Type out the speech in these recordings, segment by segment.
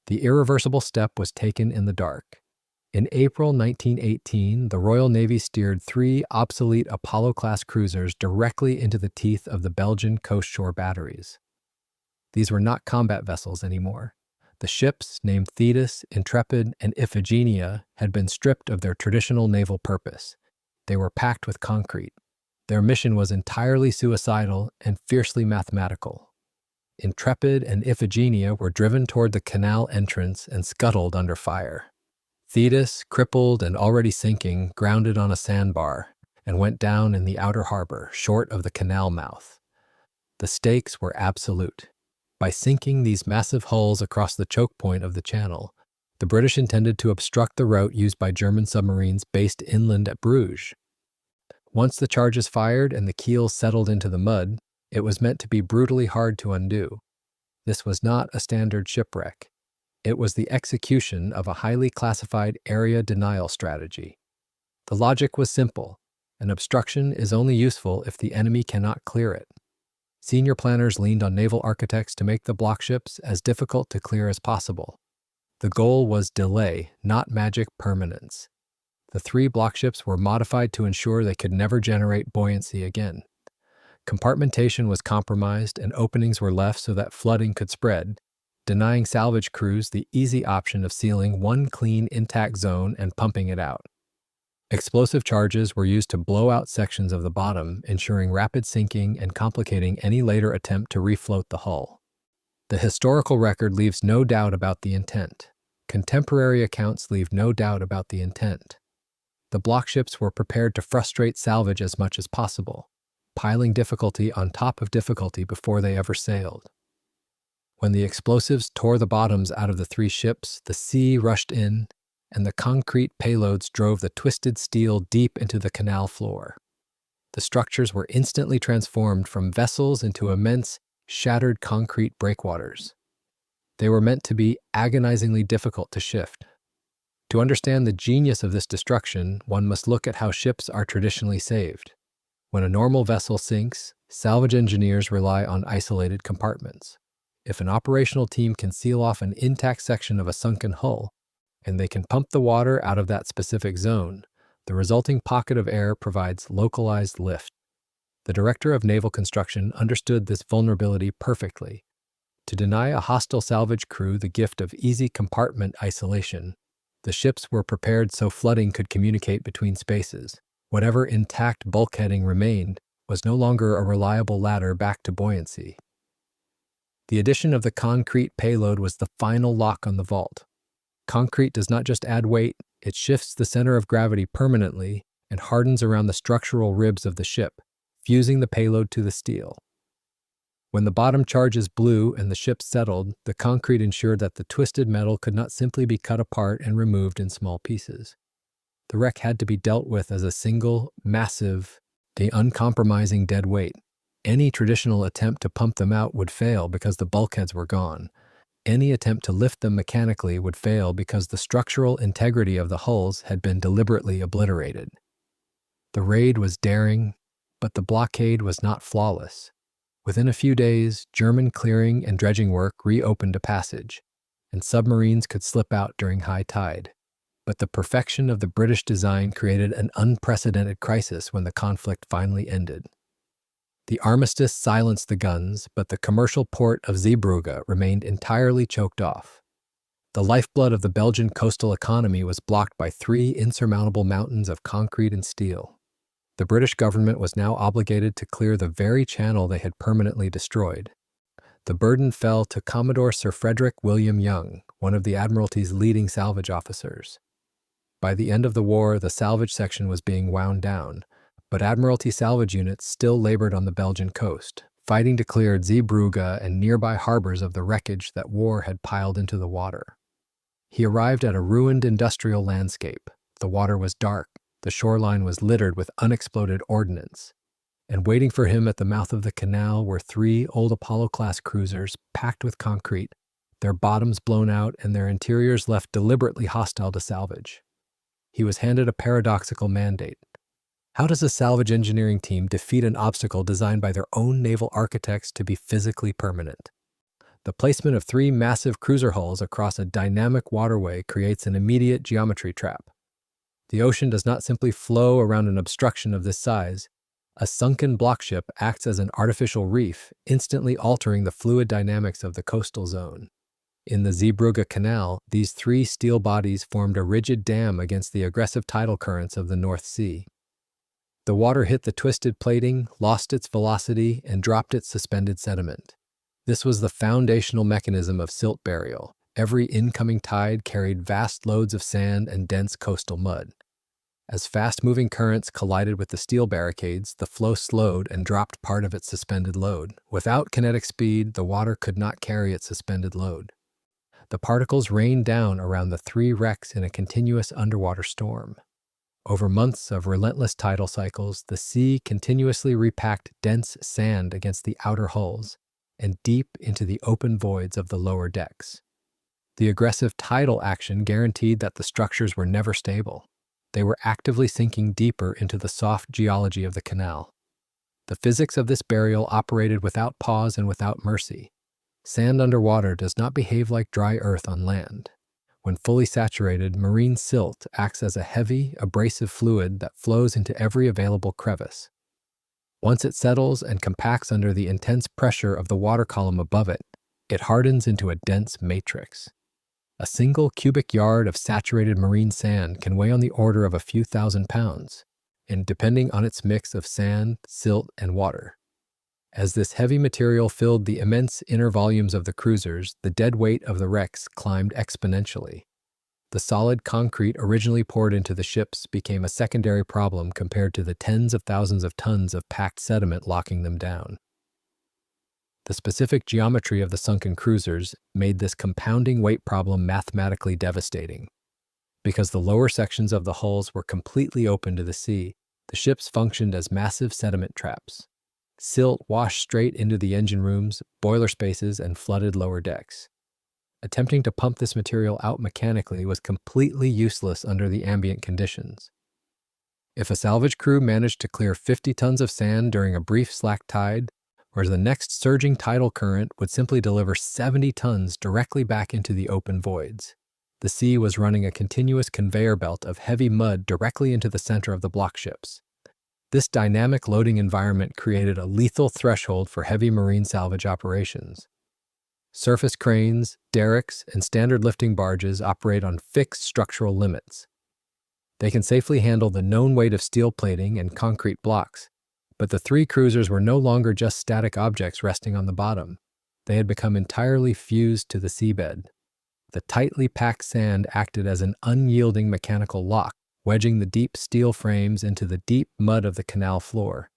The irreversible step was taken in the dark. In April 1918, the Royal Navy steered 3 obsolete Apollo-class cruisers directly into the teeth of the Belgian coast-shore batteries. These were not combat vessels anymore. The ships, named Thetis, Intrepid, and Iphigenia, had been stripped of their traditional naval purpose. They were packed with concrete. Their mission was entirely suicidal and fiercely mathematical. Intrepid and Iphigenia were driven toward the Canal entrance and scuttled under fire. Thetis, crippled and already sinking, grounded on a sandbar and went down in the outer harbor, short of the Canal mouth. The stakes were absolute. By sinking these massive hulls across the choke point of the channel, the British intended to obstruct the route used by German submarines based inland at Bruges. Once the charges fired and the keels settled into the mud, it was meant to be brutally hard to undo. This was not a standard shipwreck. It was the execution of a highly classified area denial strategy. The logic was simple. An obstruction is only useful if the enemy cannot clear it. Senior planners leaned on naval architects to make the blockships as difficult to clear as possible. The goal was delay, not magic permanence. The 3 blockships were modified to ensure they could never generate buoyancy again. Compartmentation was compromised and openings were left so that flooding could spread, denying salvage crews the easy option of sealing one clean, intact zone and pumping it out. Explosive charges were used to blow out sections of the bottom, ensuring rapid sinking and complicating any later attempt to refloat the hull. The historical record leaves no doubt about the intent. Contemporary accounts leave no doubt about the intent. The blockships were prepared to frustrate salvage as much as possible, piling difficulty on top of difficulty before they ever sailed. When the explosives tore the bottoms out of the 3 ships, the sea rushed in, and the concrete payloads drove the twisted steel deep into the canal floor. The structures were instantly transformed from vessels into immense, shattered concrete breakwaters. They were meant to be agonizingly difficult to shift. To understand the genius of this destruction, one must look at how ships are traditionally saved. When a normal vessel sinks, salvage engineers rely on isolated compartments. If an operational team can seal off an intact section of a sunken hull, and they can pump the water out of that specific zone, the resulting pocket of air provides localized lift. The director of naval construction understood this vulnerability perfectly. To deny a hostile salvage crew the gift of easy compartment isolation, the ships were prepared so flooding could communicate between spaces. Whatever intact bulkheading remained was no longer a reliable ladder back to buoyancy. The addition of the concrete payload was the final lock on the vault. Concrete does not just add weight, it shifts the center of gravity permanently and hardens around the structural ribs of the ship, fusing the payload to the steel. When the bottom charges blew and the ship settled, the concrete ensured that the twisted metal could not simply be cut apart and removed in small pieces. The wreck had to be dealt with as a single, massive, uncompromising dead weight. Any traditional attempt to pump them out would fail because the bulkheads were gone. Any attempt to lift them mechanically would fail because the structural integrity of the hulls had been deliberately obliterated. The raid was daring, but the blockade was not flawless. Within a few days, German clearing and dredging work reopened a passage, and submarines could slip out during high tide. But the perfection of the British design created an unprecedented crisis when the conflict finally ended. The Armistice silenced the guns, but the commercial port of Zeebrugge remained entirely choked off. The lifeblood of the Belgian coastal economy was blocked by 3 insurmountable mountains of concrete and steel. The British government was now obligated to clear the very channel they had permanently destroyed. The burden fell to Commodore Sir Frederic William Young, one of the Admiralty's leading salvage officers. By the end of the war, the salvage section was being wound down, but Admiralty salvage units still labored on the Belgian coast, fighting to clear Zeebrugge and nearby harbors of the wreckage that war had piled into the water. He arrived at a ruined industrial landscape. The water was dark, the shoreline was littered with unexploded ordnance, and waiting for him at the mouth of the canal were 3 old Apollo-class cruisers packed with concrete, their bottoms blown out and their interiors left deliberately hostile to salvage. He was handed a paradoxical mandate. How does a salvage engineering team defeat an obstacle designed by their own naval architects to be physically permanent? The placement of three massive cruiser hulls across a dynamic waterway creates an immediate geometry trap. The ocean does not simply flow around an obstruction of this size. A sunken blockship acts as an artificial reef, instantly altering the fluid dynamics of the coastal zone. In the Zeebrugge Canal, these three steel bodies formed a rigid dam against the aggressive tidal currents of the North Sea. The water hit the twisted plating, lost its velocity, and dropped its suspended sediment. This was the foundational mechanism of silt burial. Every incoming tide carried vast loads of sand and dense coastal mud. As fast-moving currents collided with the steel barricades, the flow slowed and dropped part of its suspended load. Without kinetic speed, the water could not carry its suspended load. The particles rained down around the three wrecks in a continuous underwater storm. Over months of relentless tidal cycles, the sea continuously repacked dense sand against the outer hulls and deep into the open voids of the lower decks. The aggressive tidal action guaranteed that the structures were never stable. They were actively sinking deeper into the soft geology of the canal. The physics of this burial operated without pause and without mercy. Sand underwater does not behave like dry earth on land. When fully saturated, marine silt acts as a heavy, abrasive fluid that flows into every available crevice. Once it settles and compacts under the intense pressure of the water column above it, it hardens into a dense matrix. A single cubic yard of saturated marine sand can weigh on the order of a few thousand pounds, and depending on its mix of sand, silt, and water. As this heavy material filled the immense inner volumes of the cruisers, the dead weight of the wrecks climbed exponentially. The solid concrete originally poured into the ships became a secondary problem compared to the tens of thousands of tons of packed sediment locking them down. The specific geometry of the sunken cruisers made this compounding weight problem mathematically devastating. Because the lower sections of the hulls were completely open to the sea, the ships functioned as massive sediment traps. Silt washed straight into the engine rooms, boiler spaces, and flooded lower decks. Attempting to pump this material out mechanically was completely useless under the ambient conditions. If a salvage crew managed to clear 50 tons of sand during a brief slack tide, whereas the next surging tidal current would simply deliver 70 tons directly back into the open voids. The sea was running a continuous conveyor belt of heavy mud directly into the center of the blockships. This dynamic loading environment created a lethal threshold for heavy marine salvage operations. Surface cranes, derricks, and standard lifting barges operate on fixed structural limits. They can safely handle the known weight of steel plating and concrete blocks, but the three cruisers were no longer just static objects resting on the bottom. They had become entirely fused to the seabed. The tightly packed sand acted as an unyielding mechanical lock, wedging the deep steel frames into the deep mud of the canal floor.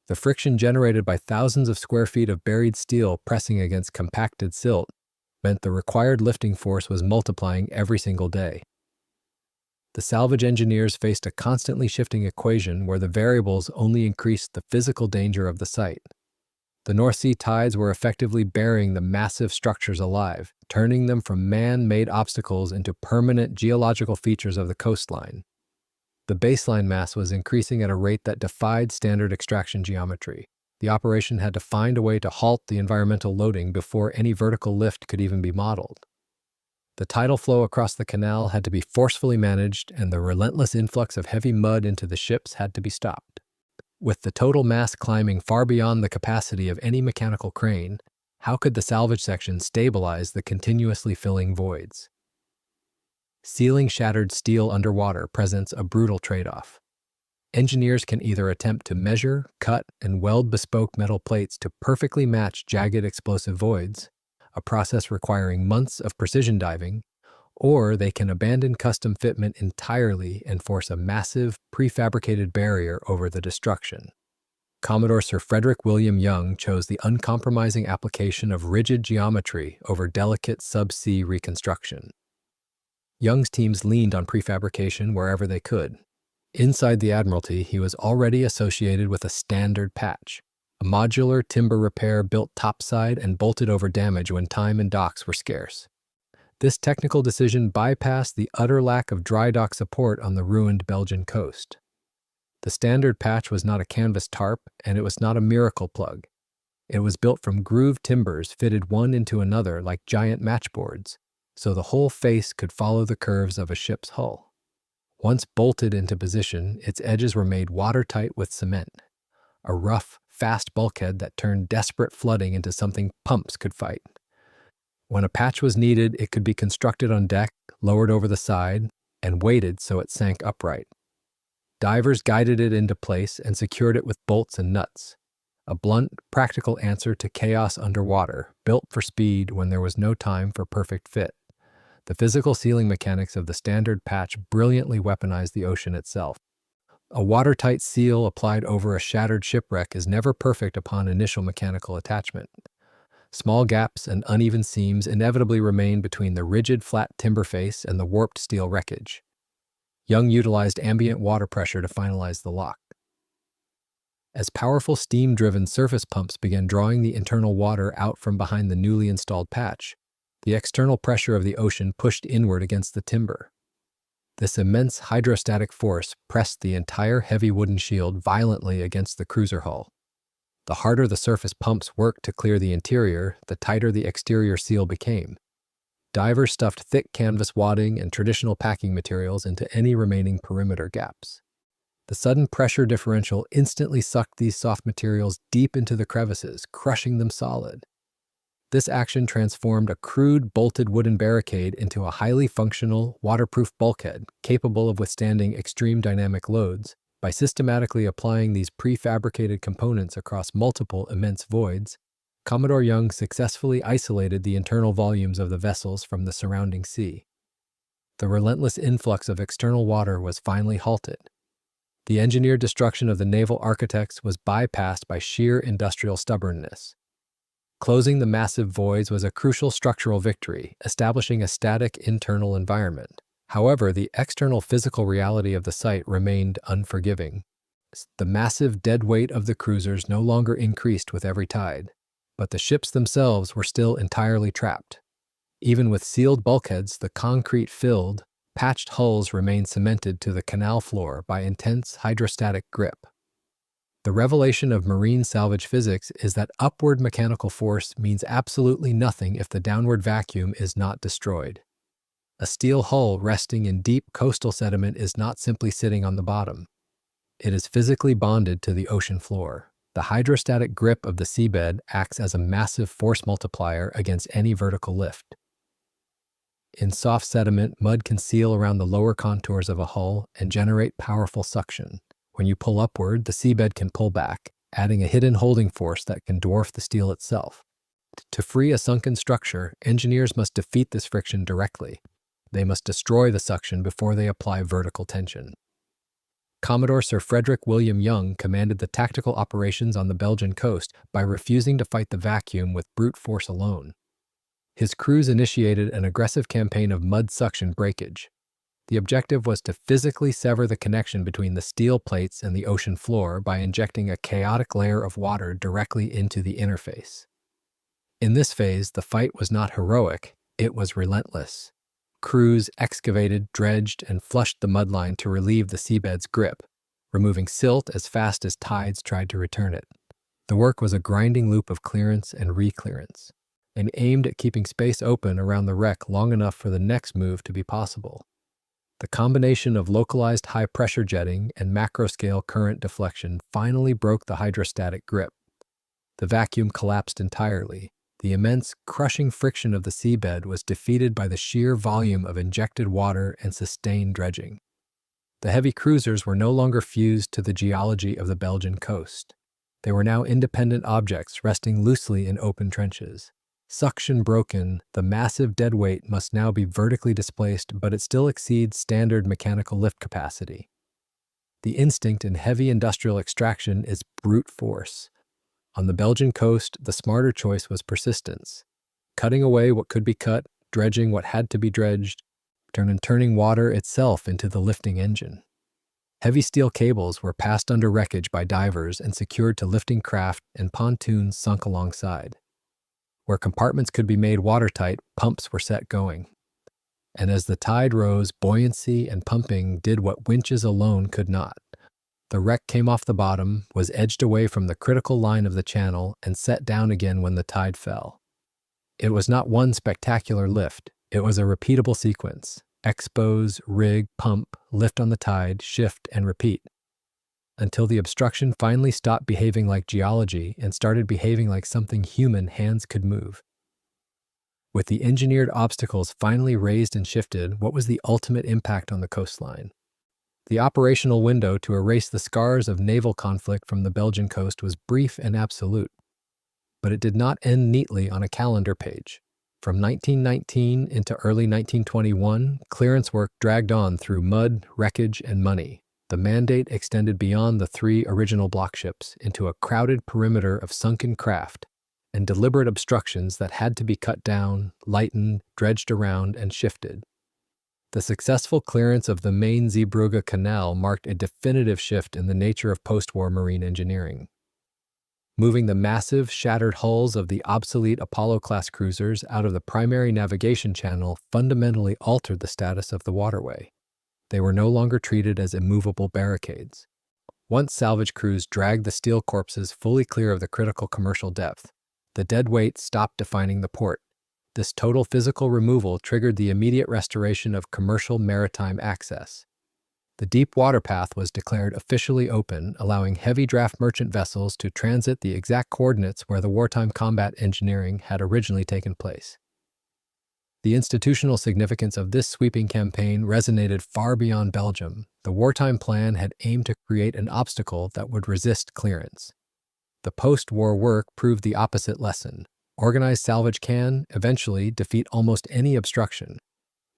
The friction generated by thousands of square feet of buried steel pressing against compacted silt meant the required lifting force was multiplying every single day. The salvage engineers faced a constantly shifting equation where the variables only increased the physical danger of the site. The North Sea tides were effectively burying the massive structures alive, turning them from man-made obstacles into permanent geological features of the coastline. The baseline mass was increasing at a rate that defied standard extraction geometry. The operation had to find a way to halt the environmental loading before any vertical lift could even be modeled. The tidal flow across the canal had to be forcefully managed, and the relentless influx of heavy mud into the ships had to be stopped. With the total mass climbing far beyond the capacity of any mechanical crane, how could the salvage section stabilize the continuously filling voids? Sealing shattered steel underwater presents a brutal trade-off. Engineers can either attempt to measure, cut, and weld bespoke metal plates to perfectly match jagged explosive voids, a process requiring months of precision diving, or they can abandon custom fitment entirely and force a massive, prefabricated barrier over the destruction. Commodore Sir Frederic William Young chose the uncompromising application of rigid geometry over delicate subsea reconstruction. Young's teams leaned on prefabrication wherever they could. Inside the Admiralty, he was already associated with a standard patch, a modular timber repair built topside and bolted over damage when time and docks were scarce. This technical decision bypassed the utter lack of dry dock support on the ruined Belgian coast. The standard patch was not a canvas tarp, and it was not a miracle plug. It was built from grooved timbers fitted one into another like giant matchboards, so the whole face could follow the curves of a ship's hull. Once bolted into position, its edges were made watertight with cement, a rough, fast bulkhead that turned desperate flooding into something pumps could fight. When a patch was needed, it could be constructed on deck, lowered over the side, and weighted so it sank upright. Divers guided it into place and secured it with bolts and nuts, a blunt, practical answer to chaos underwater, built for speed when there was no time for perfect fit. The physical sealing mechanics of the standard patch brilliantly weaponized the ocean itself. A watertight seal applied over a shattered shipwreck is never perfect upon initial mechanical attachment. Small gaps and uneven seams inevitably remain between the rigid flat timber face and the warped steel wreckage. Young utilized ambient water pressure to finalize the lock. As powerful steam-driven surface pumps began drawing the internal water out from behind the newly installed patch, the external pressure of the ocean pushed inward against the timber. This immense hydrostatic force pressed the entire heavy wooden shield violently against the cruiser hull. The harder the surface pumps worked to clear the interior, the tighter the exterior seal became. Divers stuffed thick canvas wadding and traditional packing materials into any remaining perimeter gaps. The sudden pressure differential instantly sucked these soft materials deep into the crevices, crushing them solid. This action transformed a crude, bolted wooden barricade into a highly functional, waterproof bulkhead capable of withstanding extreme dynamic loads. By systematically applying these prefabricated components across multiple immense voids, Commodore Young successfully isolated the internal volumes of the vessels from the surrounding sea. The relentless influx of external water was finally halted. The engineered destruction of the naval architects was bypassed by sheer industrial stubbornness. Closing the massive voids was a crucial structural victory, establishing a static internal environment. However, the external physical reality of the site remained unforgiving. The massive dead weight of the cruisers no longer increased with every tide, but the ships themselves were still entirely trapped. Even with sealed bulkheads, the concrete-filled, patched hulls remained cemented to the canal floor by intense hydrostatic grip. The revelation of marine salvage physics is that upward mechanical force means absolutely nothing if the downward vacuum is not destroyed. A steel hull resting in deep coastal sediment is not simply sitting on the bottom. It is physically bonded to the ocean floor. The hydrostatic grip of the seabed acts as a massive force multiplier against any vertical lift. In soft sediment, mud can seal around the lower contours of a hull and generate powerful suction. When you pull upward, the seabed can pull back, adding a hidden holding force that can dwarf the steel itself. To free a sunken structure, engineers must defeat this friction directly. They must destroy the suction before they apply vertical tension. Commodore Sir Frederic William Young commanded the tactical operations on the Belgian coast by refusing to fight the vacuum with brute force alone. His crews initiated an aggressive campaign of mud suction breakage. The objective was to physically sever the connection between the steel plates and the ocean floor by injecting a chaotic layer of water directly into the interface. In this phase, the fight was not heroic, it was relentless. Crews excavated, dredged, and flushed the mudline to relieve the seabed's grip, removing silt as fast as tides tried to return it. The work was a grinding loop of clearance and re-clearance, and aimed at keeping space open around the wreck long enough for the next move to be possible. The combination of localized high-pressure jetting and macro-scale current deflection finally broke the hydrostatic grip. The vacuum collapsed entirely. The immense, crushing friction of the seabed was defeated by the sheer volume of injected water and sustained dredging. The heavy cruisers were no longer fused to the geology of the Belgian coast. They were now independent objects resting loosely in open trenches. Suction broken, the massive deadweight must now be vertically displaced, but it still exceeds standard mechanical lift capacity. The instinct in heavy industrial extraction is brute force. On the Belgian coast, the smarter choice was persistence. Cutting away what could be cut, dredging what had to be dredged, turning water itself into the lifting engine. Heavy steel cables were passed under wreckage by divers and secured to lifting craft and pontoons sunk alongside. Where compartments could be made watertight, pumps were set going. And as the tide rose, buoyancy and pumping did what winches alone could not. The wreck came off the bottom, was edged away from the critical line of the channel, and set down again when the tide fell. It was not one spectacular lift, it was a repeatable sequence. Expose, rig, pump, lift on the tide, shift, and repeat. Until the obstruction finally stopped behaving like geology and started behaving like something human hands could move. With the engineered obstacles finally raised and shifted, what was the ultimate impact on the coastline? The operational window to erase the scars of naval conflict from the Belgian coast was brief and absolute. But it did not end neatly on a calendar page. From 1919 into early 1921, clearance work dragged on through mud, wreckage, and money. The mandate extended beyond the 3 original blockships into a crowded perimeter of sunken craft and deliberate obstructions that had to be cut down, lightened, dredged around, and shifted. The successful clearance of the main Zeebrugge Canal marked a definitive shift in the nature of post-war marine engineering. Moving the massive, shattered hulls of the obsolete Apollo-class cruisers out of the primary navigation channel fundamentally altered the status of the waterway. They were no longer treated as immovable barricades. Once salvage crews dragged the steel corpses fully clear of the critical commercial depth, the deadweight stopped defining the port. This total physical removal triggered the immediate restoration of commercial maritime access. The deep water path was declared officially open, allowing heavy draft merchant vessels to transit the exact coordinates where the wartime combat engineering had originally taken place. The institutional significance of this sweeping campaign resonated far beyond Belgium. The wartime plan had aimed to create an obstacle that would resist clearance. The post-war work proved the opposite lesson. Organized salvage can, eventually, defeat almost any obstruction,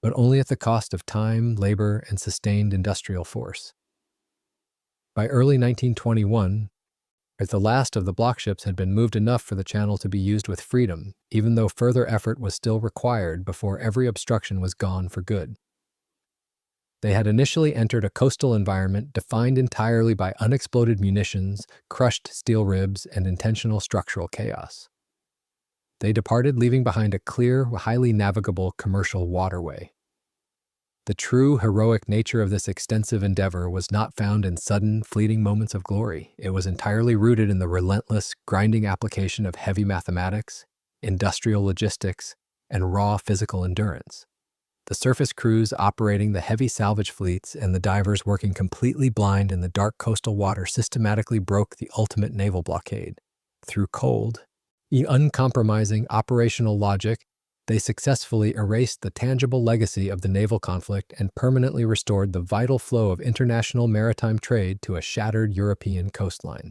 but only at the cost of time, labor, and sustained industrial force. By early 1921, the last of the blockships had been moved enough for the channel to be used with freedom, even though further effort was still required before every obstruction was gone for good. They had initially entered a coastal environment defined entirely by unexploded munitions, crushed steel ribs, and intentional structural chaos. They departed, leaving behind a clear, highly navigable commercial waterway. The true heroic nature of this extensive endeavor was not found in sudden, fleeting moments of glory. It was entirely rooted in the relentless, grinding application of heavy mathematics, industrial logistics, and raw physical endurance. The surface crews operating the heavy salvage fleets and the divers working completely blind in the dark coastal water systematically broke the ultimate naval blockade. Through cold, uncompromising operational logic, they successfully erased the tangible legacy of the naval conflict and permanently restored the vital flow of international maritime trade to a shattered European coastline.